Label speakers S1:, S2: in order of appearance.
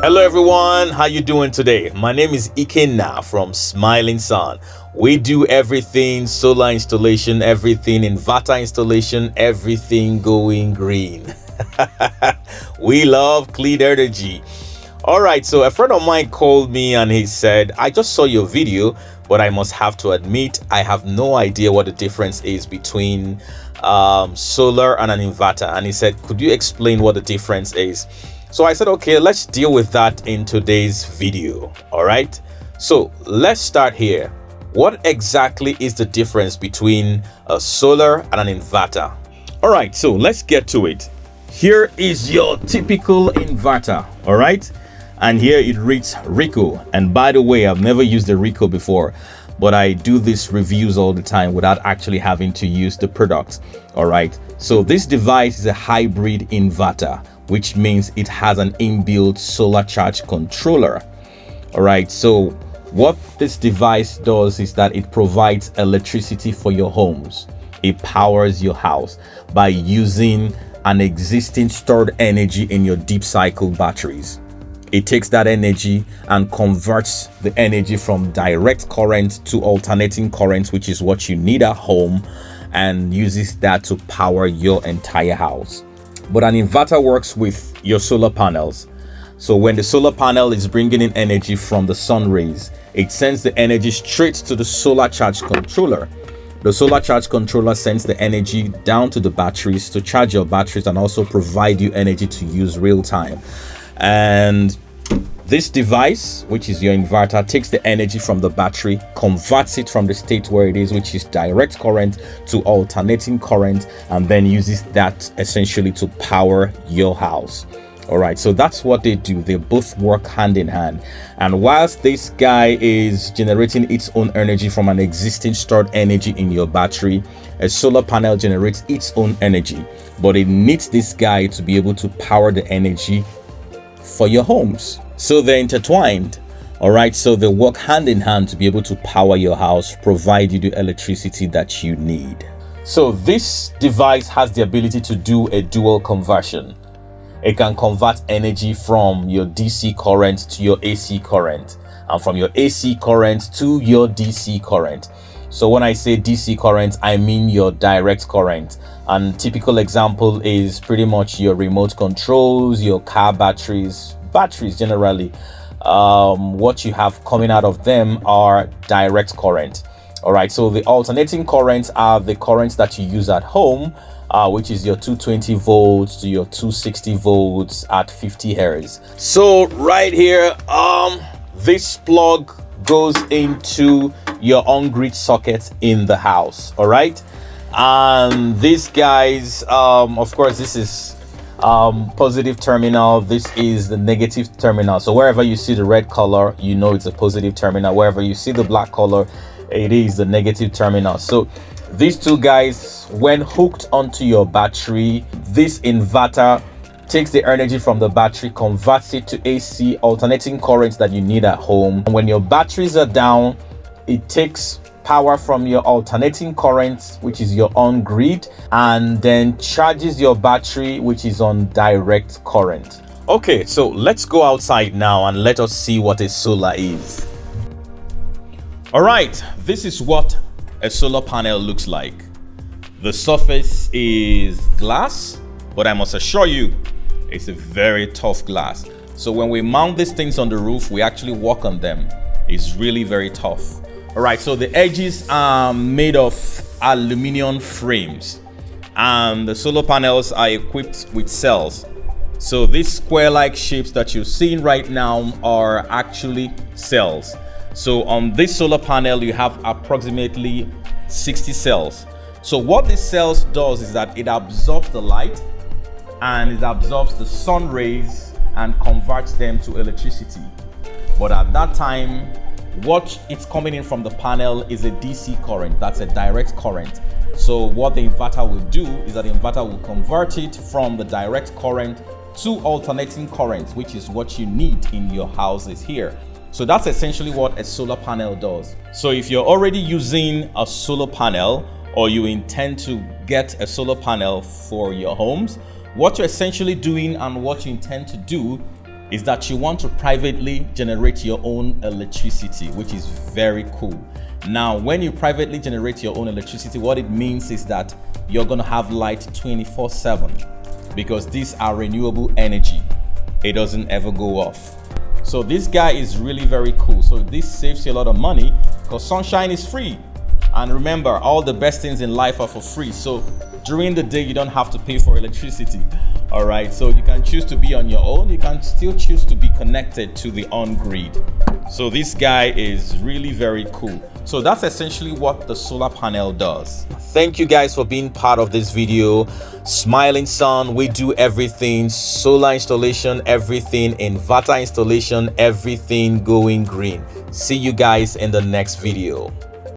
S1: Hello everyone, how you doing today? My name is Ikenna from Smiling Sun. We do everything solar installation, everything inverter installation, everything going green. We love clean energy. All right, so a friend of mine called me and he said, I just saw your video, but I must have to admit I have no idea what the difference is between solar and an inverter. And he said, could you explain what the difference is? So I said, okay, let's deal with that in today's video. All right, so let's start here. What exactly is the difference between a solar and an inverter? All right, so let's get to it. Here is your typical inverter. All right, and here it reads Rico. And by the way, I've never used the Rico before, but I do these reviews all the time without actually having to use the product. All right, so this device is a hybrid inverter, which means it has an inbuilt solar charge controller. All right, so what this device does is that it provides electricity for your homes. It powers your house by using an existing stored energy in your deep cycle batteries. It takes that energy and converts the energy from direct current to alternating current, which is what you need at home, and uses that to power your entire house. But an inverter works with your solar panels. So when the solar panel is bringing in energy from the sun rays, it sends the energy straight to the solar charge controller. The solar charge controller sends the energy down to the batteries to charge your batteries and also provide you energy to use real time. And this device, which is your inverter, takes the energy from the battery, converts it from the state where it is, which is direct current, to alternating current, and then uses that essentially to power your house. All right, so that's what they do. They both work hand in hand. And whilst this guy is generating its own energy from an existing stored energy in your battery, a solar panel generates its own energy, but it needs this guy to be able to power the energy for your homes. So they're intertwined. All right, so they work hand in hand to be able to power your house, provide you the electricity that you need. So this device has the ability to do a dual conversion. It can convert energy from your DC current to your AC current, and from your AC current to your DC current. So when I say DC current, I mean your direct current. And typical example is pretty much your remote controls, your car batteries generally. What you have coming out of them are direct current. All right, so the alternating currents are the currents that you use at home, which is your 220 volts to your 260 volts at 50 hertz. So right here, this plug goes into your on-grid socket in the house. All right, and these guys, of course, this is positive terminal, this is the negative terminal. So wherever you see the red color, you know it's a positive terminal. Wherever you see the black color, it is the negative terminal. So these two guys, when hooked onto your battery, this inverter takes the energy from the battery, converts it to AC alternating currents that you need at home. And when your batteries are down, it takes power from your alternating currents, which is your on-grid, and then charges your battery, which is on direct current. Okay, so let's go outside now and let us see what a solar is. All right, this is what a solar panel looks like. The surface is glass, but I must assure you, it's a very tough glass. So when we mount these things on the roof, we actually walk on them. It's really very tough. All right, so the edges are made of aluminum frames, and the solar panels are equipped with cells. So these square-like shapes that you're seeing right now are actually cells. So on this solar panel, you have approximately 60 cells. So what these cells does is that it absorbs the light and it absorbs the sun rays and converts them to electricity. But at that time, what it's coming in from the panel is a DC current. That's a direct current. So what the inverter will do is that the inverter will convert it from the direct current to alternating current, which is what you need in your houses here. So that's essentially what a solar panel does. So if you're already using a solar panel, or you intend to get a solar panel for your homes, what you're essentially doing and what you intend to do is that you want to privately generate your own electricity, which is very cool. Now, when you privately generate your own electricity, what it means is that you're going to have light 24/7 because these are renewable energy. It doesn't ever go off. So this guy is really very cool. So this saves you a lot of money because sunshine is free. And remember, all the best things in life are for free. So during the day, you don't have to pay for electricity. All right, so you can choose to be on your own. You can still choose to be connected to the on-grid. So this guy is really very cool. So that's essentially what the solar panel does. Thank you guys for being part of this video. Smiling Sun, we do everything solar installation, everything inverter installation, everything going green. See you guys in the next video.